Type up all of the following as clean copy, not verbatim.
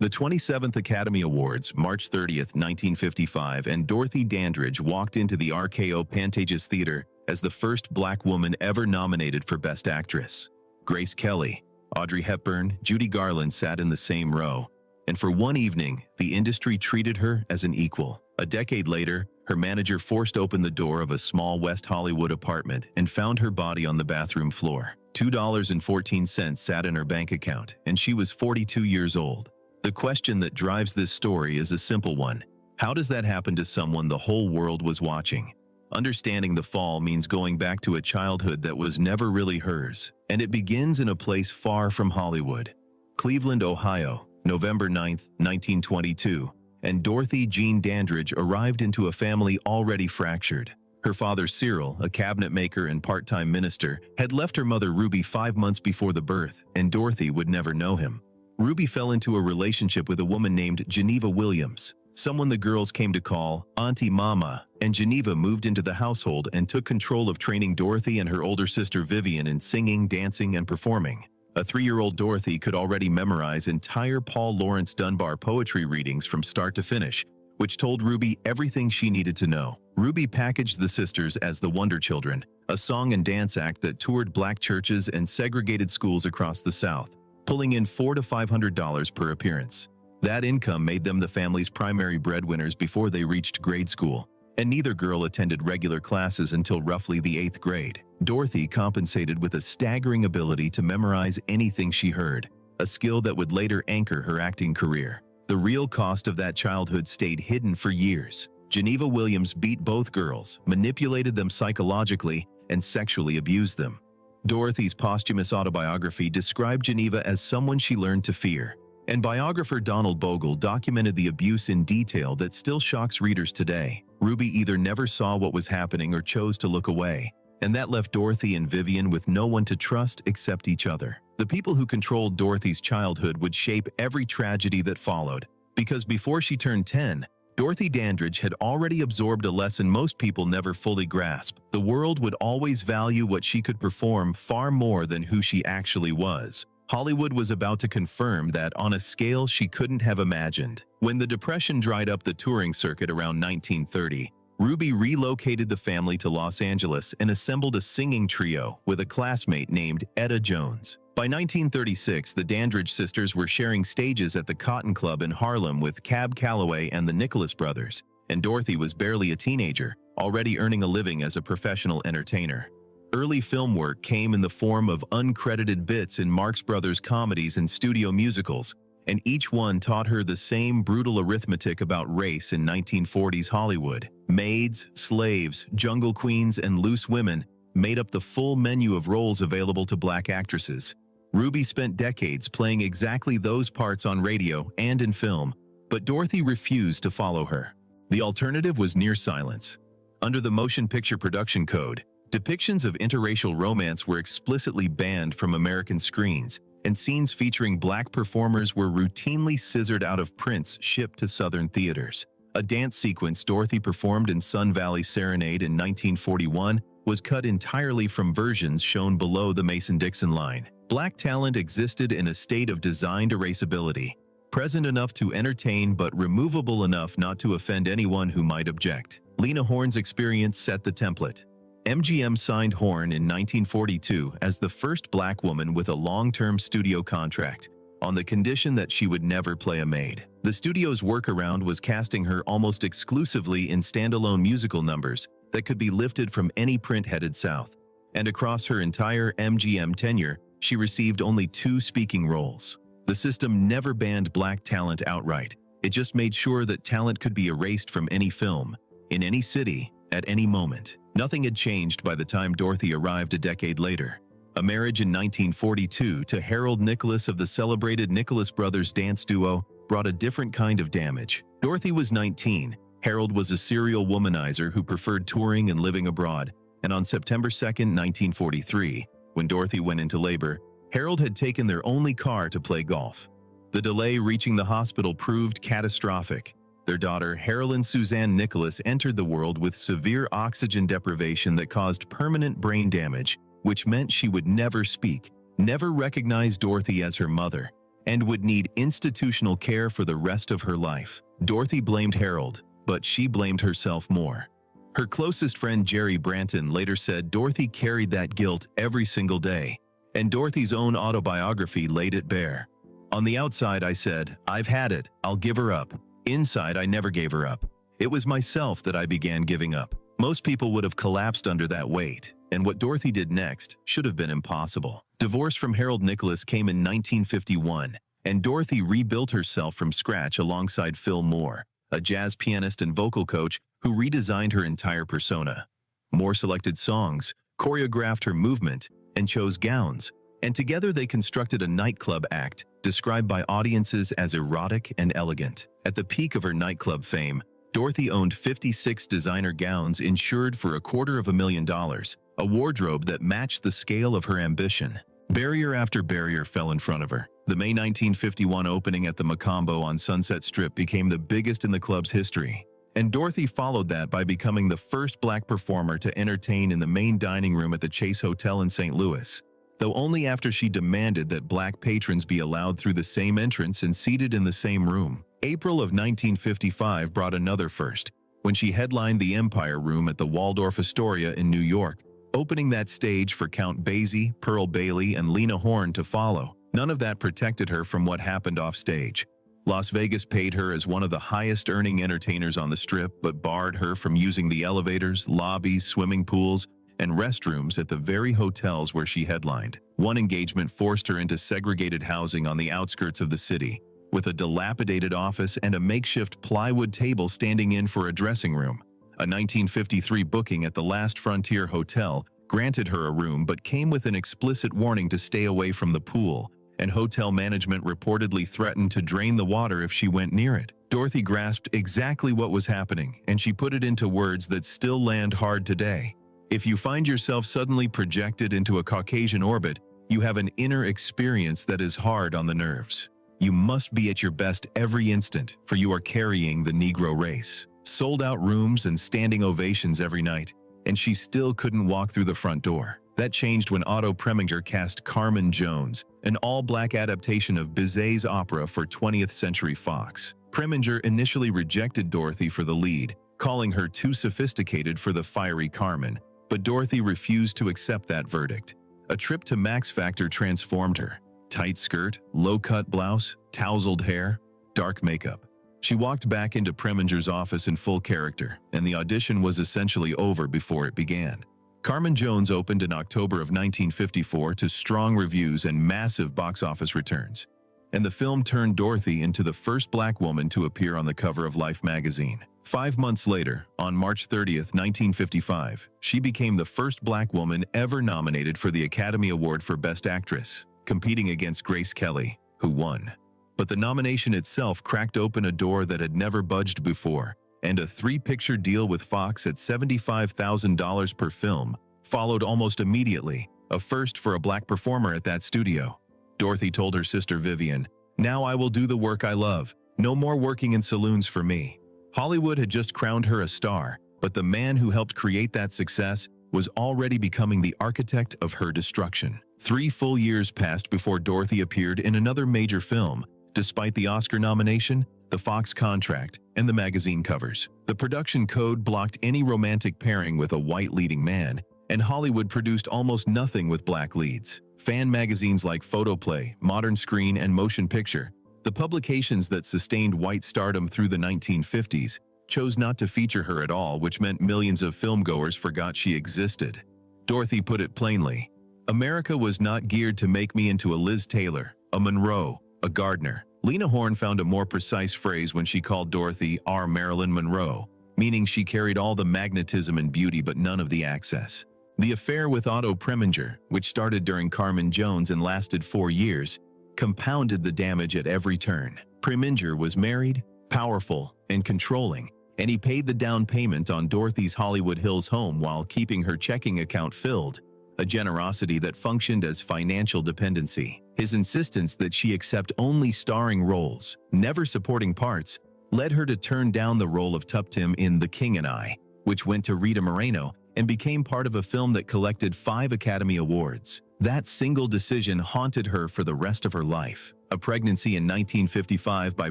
The 27th Academy Awards, March 30th, 1955, and Dorothy Dandridge walked into the RKO Pantages Theater as the first black woman ever nominated for Best Actress. Grace Kelly, Audrey Hepburn, Judy Garland sat in the same row, and for one evening, the industry treated her as an equal. A decade later, her manager forced open the door of a small West Hollywood apartment and found her body on the bathroom floor. $2.14 sat in her bank account, and she was 42 years old. The question that drives this story is a simple one. How does that happen to someone the whole world was watching? Understanding the fall means going back to a childhood that was never really hers, and it begins in a place far from Hollywood. Cleveland, Ohio, November 9, 1922, and Dorothy Jean Dandridge arrived into a family already fractured. Her father Cyril, a cabinet maker and part-time minister, had left her mother Ruby 5 months before the birth, and Dorothy would never know him. Ruby fell into a relationship with a woman named Geneva Williams, someone the girls came to call Auntie Mama, and Geneva moved into the household and took control of training Dorothy and her older sister Vivian in singing, dancing, and performing. A 3-year-old Dorothy could already memorize entire Paul Laurence Dunbar poetry readings from start to finish, which told Ruby everything she needed to know. Ruby packaged the sisters as the Wonder Children, a song and dance act that toured black churches and segregated schools across the South, pulling in $400 to $500 per appearance. That income made them the family's primary breadwinners before they reached grade school, and neither girl attended regular classes until roughly the 8th grade. Dorothy compensated with a staggering ability to memorize anything she heard, a skill that would later anchor her acting career. The real cost of that childhood stayed hidden for years. Geneva Williams beat both girls, manipulated them psychologically, and sexually abused them. Dorothy's posthumous autobiography described Geneva as someone she learned to fear, and biographer Donald Bogle documented the abuse in detail that still shocks readers today. Ruby either never saw what was happening or chose to look away, and that left Dorothy and Vivian with no one to trust except each other. The people who controlled Dorothy's childhood would shape every tragedy that followed, because before she turned 10, Dorothy Dandridge had already absorbed a lesson most people never fully grasp. The world would always value what she could perform far more than who she actually was. Hollywood was about to confirm that on a scale she couldn't have imagined. When the Depression dried up the touring circuit around 1930, Ruby relocated the family to Los Angeles and assembled a singing trio with a classmate named Etta Jones. By 1936, the Dandridge sisters were sharing stages at the Cotton Club in Harlem with Cab Calloway and the Nicholas brothers, and Dorothy was barely a teenager, already earning a living as a professional entertainer. Early film work came in the form of uncredited bits in Marx Brothers comedies and studio musicals, and each one taught her the same brutal arithmetic about race in 1940s Hollywood. Maids, slaves, jungle queens, and loose women made up the full menu of roles available to black actresses. Ruby spent decades playing exactly those parts on radio and in film, but Dorothy refused to follow her. The alternative was near silence. Under the Motion Picture Production Code, depictions of interracial romance were explicitly banned from American screens, and scenes featuring black performers were routinely scissored out of prints shipped to Southern theaters. A dance sequence Dorothy performed in Sun Valley Serenade in 1941 was cut entirely from versions shown below the Mason-Dixon line. Black talent existed in a state of designed erasability, present enough to entertain but removable enough not to offend anyone who might object. Lena Horne's experience set the template. MGM signed Horne in 1942 as the first black woman with a long-term studio contract, on the condition that she would never play a maid. The studio's workaround was casting her almost exclusively in standalone musical numbers that could be lifted from any print headed south, and across her entire MGM tenure, she received only 2 speaking roles. The system never banned black talent outright. It just made sure that talent could be erased from any film, in any city, at any moment. Nothing had changed by the time Dorothy arrived a decade later. A marriage in 1942 to Harold Nicholas of the celebrated Nicholas Brothers dance duo brought a different kind of damage. Dorothy was 19. Harold was a serial womanizer who preferred touring and living abroad, and on September 2, 1943, when Dorothy went into labor, Harold had taken their only car to play golf. The delay reaching the hospital proved catastrophic. Their daughter, Harolyn Suzanne Nicholas, entered the world with severe oxygen deprivation that caused permanent brain damage, which meant she would never speak, never recognize Dorothy as her mother, and would need institutional care for the rest of her life. Dorothy blamed Harold, but she blamed herself more. Her closest friend Jerry Branton later said Dorothy carried that guilt every single day, and Dorothy's own autobiography laid it bare. On the outside, I said, "I've had it, I'll give her up." Inside, I never gave her up. It was myself that I began giving up. Most people would have collapsed under that weight, and what Dorothy did next should have been impossible. Divorce from Harold Nicholas came in 1951, and Dorothy rebuilt herself from scratch alongside Phil Moore, a jazz pianist and vocal coach who redesigned her entire persona. Moore selected songs, choreographed her movement, and chose gowns, and together they constructed a nightclub act described by audiences as erotic and elegant. At the peak of her nightclub fame, Dorothy owned 56 designer gowns insured for $250,000, a wardrobe that matched the scale of her ambition. Barrier after barrier fell in front of her. The May 1951 opening at the Macombo on Sunset Strip became the biggest in the club's history, and Dorothy followed that by becoming the first black performer to entertain in the main dining room at the Chase Hotel in St. Louis, though only after she demanded that black patrons be allowed through the same entrance and seated in the same room. April of 1955 brought another first, when she headlined the Empire Room at the Waldorf Astoria in New York, opening that stage for Count Basie, Pearl Bailey, and Lena Horne to follow. None of that protected her from what happened off stage. Las Vegas paid her as one of the highest-earning entertainers on the Strip, but barred her from using the elevators, lobbies, swimming pools, and restrooms at the very hotels where she headlined. One engagement forced her into segregated housing on the outskirts of the city, with a dilapidated office and a makeshift plywood table standing in for a dressing room. A 1953 booking at the Last Frontier Hotel granted her a room but came with an explicit warning to stay away from the pool, and hotel management reportedly threatened to drain the water if she went near it. Dorothy grasped exactly what was happening, and she put it into words that still land hard today. If you find yourself suddenly projected into a Caucasian orbit, you have an inner experience that is hard on the nerves. You must be at your best every instant, for you are carrying the Negro race. Sold-out rooms and standing ovations every night, and she still couldn't walk through the front door. That changed when Otto Preminger cast Carmen Jones, an all-black adaptation of Bizet's opera for 20th Century Fox. Preminger initially rejected Dorothy for the lead, calling her too sophisticated for the fiery Carmen, but Dorothy refused to accept that verdict. A trip to Max Factor transformed her. Tight skirt, low-cut blouse, tousled hair, dark makeup. She walked back into Preminger's office in full character, and the audition was essentially over before it began. Carmen Jones opened in October of 1954 to strong reviews and massive box office returns, and the film turned Dorothy into the first black woman to appear on the cover of Life magazine. 5 months later, on March 30th, 1955, she became the first black woman ever nominated for the Academy Award for Best Actress, competing against Grace Kelly, who won. But the nomination itself cracked open a door that had never budged before, and a 3-picture deal with Fox at $75,000 per film followed almost immediately, a first for a black performer at that studio. Dorothy told her sister Vivian, "Now I will do the work I love. No more working in saloons for me." Hollywood had just crowned her a star, but the man who helped create that success was already becoming the architect of her destruction. 3 full years passed before Dorothy appeared in another major film, despite the Oscar nomination, the Fox contract, and the magazine covers. The production code blocked any romantic pairing with a white leading man, and Hollywood produced almost nothing with black leads. Fan magazines like Photoplay, Modern Screen, and Motion Picture, the publications that sustained white stardom through the 1950s, chose not to feature her at all, which meant millions of filmgoers forgot she existed. Dorothy put it plainly, "America was not geared to make me into a Liz Taylor, a Monroe, a Gardner." Lena Horne found a more precise phrase when she called Dorothy our Marilyn Monroe, meaning she carried all the magnetism and beauty but none of the access. The affair with Otto Preminger, which started during Carmen Jones and lasted 4 years, compounded the damage at every turn. Preminger was married, powerful, and controlling, and he paid the down payment on Dorothy's Hollywood Hills home while keeping her checking account filled, a generosity that functioned as financial dependency. His insistence that she accept only starring roles, never supporting parts, led her to turn down the role of Tuptim in The King and I, which went to Rita Moreno and became part of a film that collected 5 Academy Awards. That single decision haunted her for the rest of her life. A pregnancy in 1955 by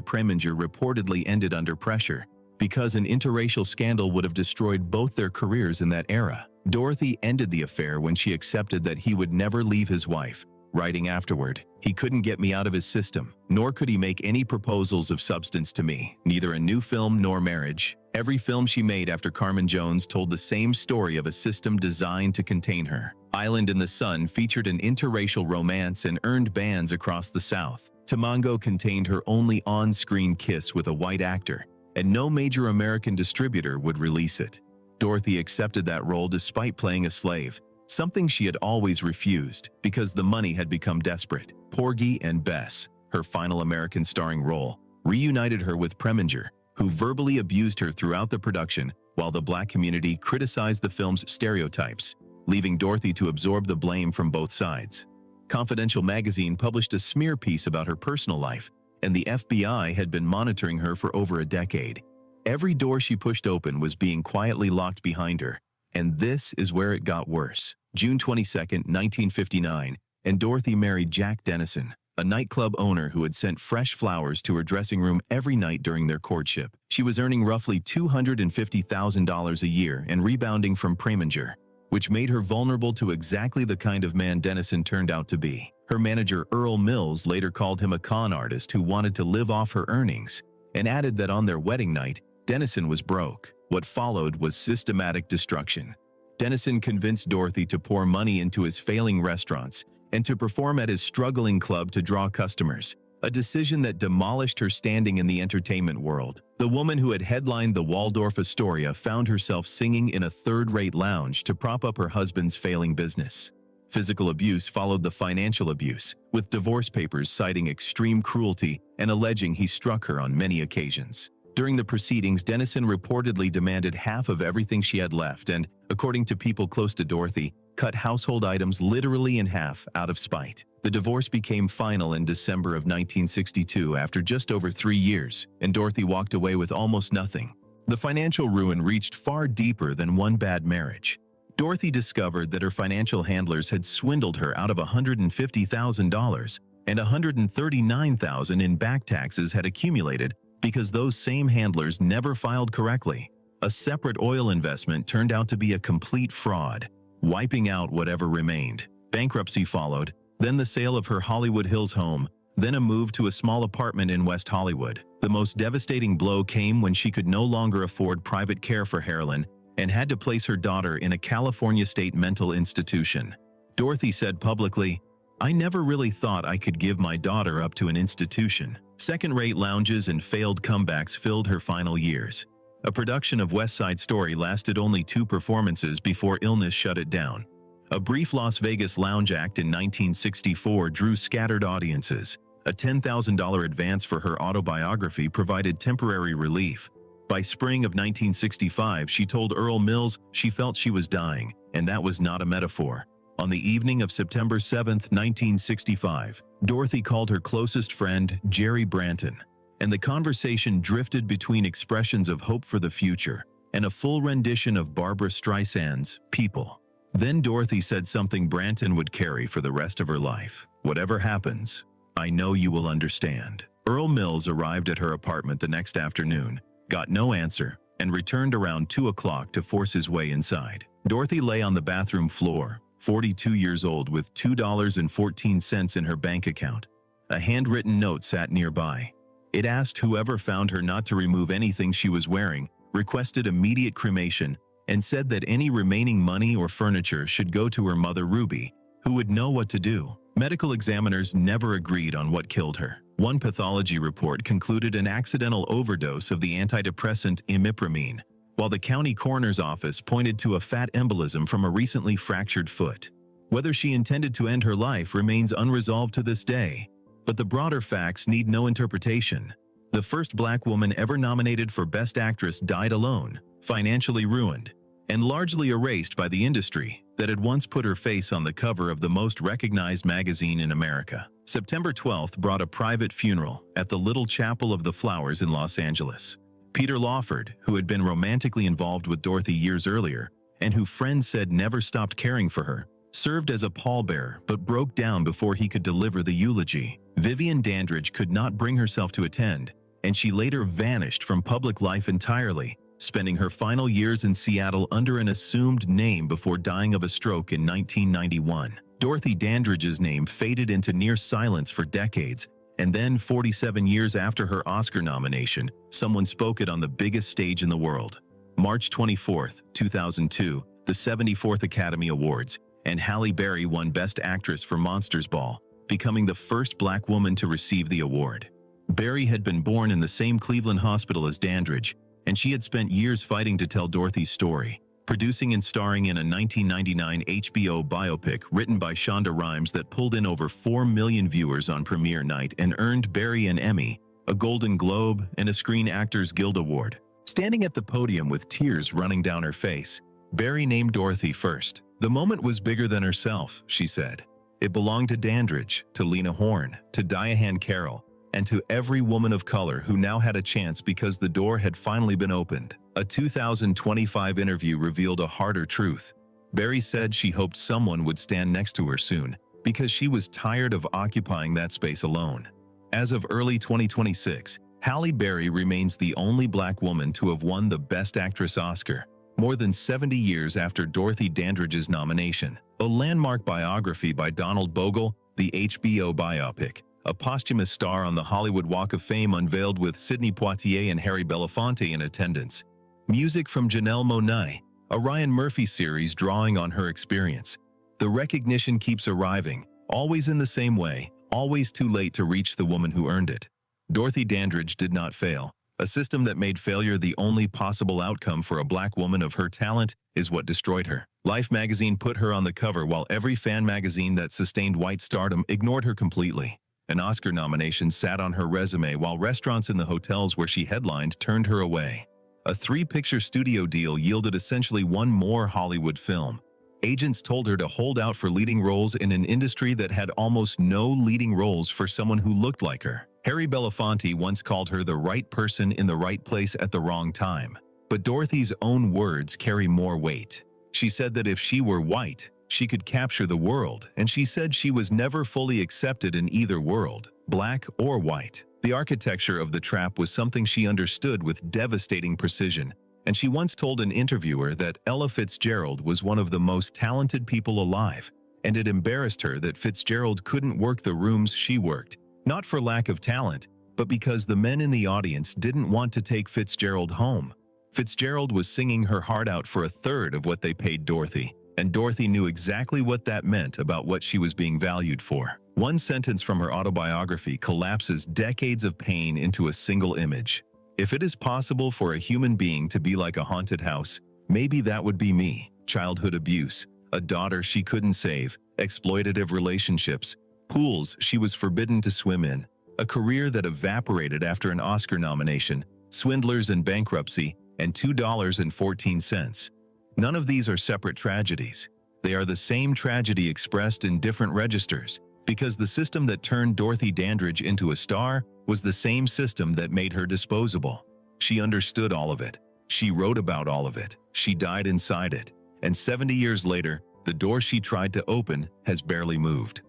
Preminger reportedly ended under pressure, because an interracial scandal would have destroyed both their careers in that era. Dorothy ended the affair when she accepted that he would never leave his wife, writing afterward, "He couldn't get me out of his system, nor could he make any proposals of substance to me, neither a new film nor marriage." Every film she made after Carmen Jones told the same story of a system designed to contain her. Island in the Sun featured an interracial romance and earned bans across the South. Tamango contained her only on-screen kiss with a white actor, and no major American distributor would release it. Dorothy accepted that role despite playing a slave, something she had always refused because the money had become desperate. Porgy and Bess, her final American starring role, reunited her with Preminger, who verbally abused her throughout the production while the black community criticized the film's stereotypes, leaving Dorothy to absorb the blame from both sides. Confidential magazine published a smear piece about her personal life, and the FBI had been monitoring her for over a decade. Every door she pushed open was being quietly locked behind her, and this is where it got worse. June 22, 1959, and Dorothy married Jack Dennison, a nightclub owner who had sent fresh flowers to her dressing room every night during their courtship. She was earning roughly $250,000 a year and rebounding from Preminger, which made her vulnerable to exactly the kind of man Dennison turned out to be. Her manager Earl Mills later called him a con artist who wanted to live off her earnings, and added that on their wedding night, Dennison was broke. What followed was systematic destruction. Dennison convinced Dorothy to pour money into his failing restaurants and to perform at his struggling club to draw customers, a decision that demolished her standing in the entertainment world. The woman who had headlined the Waldorf Astoria found herself singing in a third-rate lounge to prop up her husband's failing business. Physical abuse followed the financial abuse, with divorce papers citing extreme cruelty and alleging he struck her on many occasions. During the proceedings, Dennison reportedly demanded half of everything she had left and, according to people close to Dorothy, cut household items literally in half out of spite. The divorce became final in December of 1962 after just over 3 years, and Dorothy walked away with almost nothing. The financial ruin reached far deeper than one bad marriage. Dorothy discovered that her financial handlers had swindled her out of $150,000, and $139,000 in back taxes had accumulated because those same handlers never filed correctly. A separate oil investment turned out to be a complete fraud, wiping out whatever remained. Bankruptcy followed, then the sale of her Hollywood Hills home, then a move to a small apartment in West Hollywood. The most devastating blow came when she could no longer afford private care for Harlan and had to place her daughter in a California state mental institution. Dorothy said publicly, "I never really thought I could give my daughter up to an institution." Second-rate lounges and failed comebacks filled her final years. A production of West Side Story lasted only 2 performances before illness shut it down. A brief Las Vegas lounge act in 1964 drew scattered audiences. A $10,000 advance for her autobiography provided temporary relief. By spring of 1965, she told Earl Mills she felt she was dying, and that was not a metaphor. On the evening of September 7, 1965, Dorothy called her closest friend, Jerry Branton, and the conversation drifted between expressions of hope for the future and a full rendition of Barbra Streisand's People. Then Dorothy said something Branton would carry for the rest of her life. "Whatever happens, I know you will understand." Earl Mills arrived at her apartment the next afternoon, got no answer, and returned around 2 o'clock to force his way inside. Dorothy lay on the bathroom floor, 42 years old, with $2.14 in her bank account. A handwritten note sat nearby. It asked whoever found her not to remove anything she was wearing, requested immediate cremation, and said that any remaining money or furniture should go to her mother Ruby, who would know what to do. Medical examiners never agreed on what killed her. One pathology report concluded an accidental overdose of the antidepressant imipramine, while the county coroner's office pointed to a fat embolism from a recently fractured foot. Whether she intended to end her life remains unresolved to this day, but the broader facts need no interpretation. The first black woman ever nominated for Best Actress died alone, financially ruined, and largely erased by the industry that had once put her face on the cover of the most recognized magazine in America. September 12th brought a private funeral at the Little Chapel of the Flowers in Los Angeles. Peter Lawford, who had been romantically involved with Dorothy years earlier, and who friends said never stopped caring for her, served as a pallbearer but broke down before he could deliver the eulogy. Vivian Dandridge could not bring herself to attend, and she later vanished from public life entirely, spending her final years in Seattle under an assumed name before dying of a stroke in 1991. Dorothy Dandridge's name faded into near silence for decades, and then 47 years after her Oscar nomination, someone spoke it on the biggest stage in the world. March 24, 2002, the 74th Academy Awards, and Halle Berry won Best Actress for Monsters Ball, becoming the first black woman to receive the award. Berry had been born in the same Cleveland hospital as Dandridge, and she had spent years fighting to tell Dorothy's story, producing and starring in a 1999 HBO biopic written by Shonda Rhimes that pulled in over 4 million viewers on premiere night and earned Berry an Emmy, a Golden Globe, and a Screen Actors Guild Award. Standing at the podium with tears running down her face, Berry named Dorothy first. "The moment was bigger than herself," she said. "It belonged to Dandridge, to Lena Horne, to Diane Carroll, and to every woman of color who now had a chance because the door had finally been opened." A 2025 interview revealed a harder truth. Berry said she hoped someone would stand next to her soon, because she was tired of occupying that space alone. As of early 2026, Halle Berry remains the only black woman to have won the Best Actress Oscar, more than 70 years after Dorothy Dandridge's nomination. A landmark biography by Donald Bogle, the HBO biopic, a posthumous star on the Hollywood Walk of Fame unveiled with Sidney Poitier and Harry Belafonte in attendance. Music from Janelle Monáe, a Ryan Murphy series drawing on her experience. The recognition keeps arriving, always in the same way, always too late to reach the woman who earned it. Dorothy Dandridge did not fail. A system that made failure the only possible outcome for a black woman of her talent is what destroyed her. Life magazine put her on the cover while every fan magazine that sustained white stardom ignored her completely. An Oscar nomination sat on her resume while restaurants in the hotels where she headlined turned her away. A 3-picture studio deal yielded essentially one more Hollywood film. Agents told her to hold out for leading roles in an industry that had almost no leading roles for someone who looked like her. Harry Belafonte once called her the right person in the right place at the wrong time. But Dorothy's own words carry more weight. She said that if she were white, she could capture the world, and she said she was never fully accepted in either world, black or white. The architecture of the trap was something she understood with devastating precision, and she once told an interviewer that Ella Fitzgerald was one of the most talented people alive, and it embarrassed her that Fitzgerald couldn't work the rooms she worked, not for lack of talent, but because the men in the audience didn't want to take Fitzgerald home. Fitzgerald was singing her heart out for a third of what they paid Dorothy, and Dorothy knew exactly what that meant about what she was being valued for. One sentence from her autobiography collapses decades of pain into a single image. "If it is possible for a human being to be like a haunted house, maybe that would be me." Childhood abuse, a daughter she couldn't save, exploitative relationships, pools she was forbidden to swim in, a career that evaporated after an Oscar nomination, swindlers and bankruptcy, and $2.14. None of these are separate tragedies. They are the same tragedy expressed in different registers, because the system that turned Dorothy Dandridge into a star was the same system that made her disposable. She understood all of it. She wrote about all of it. She died inside it. And 70 years later, the door she tried to open has barely moved.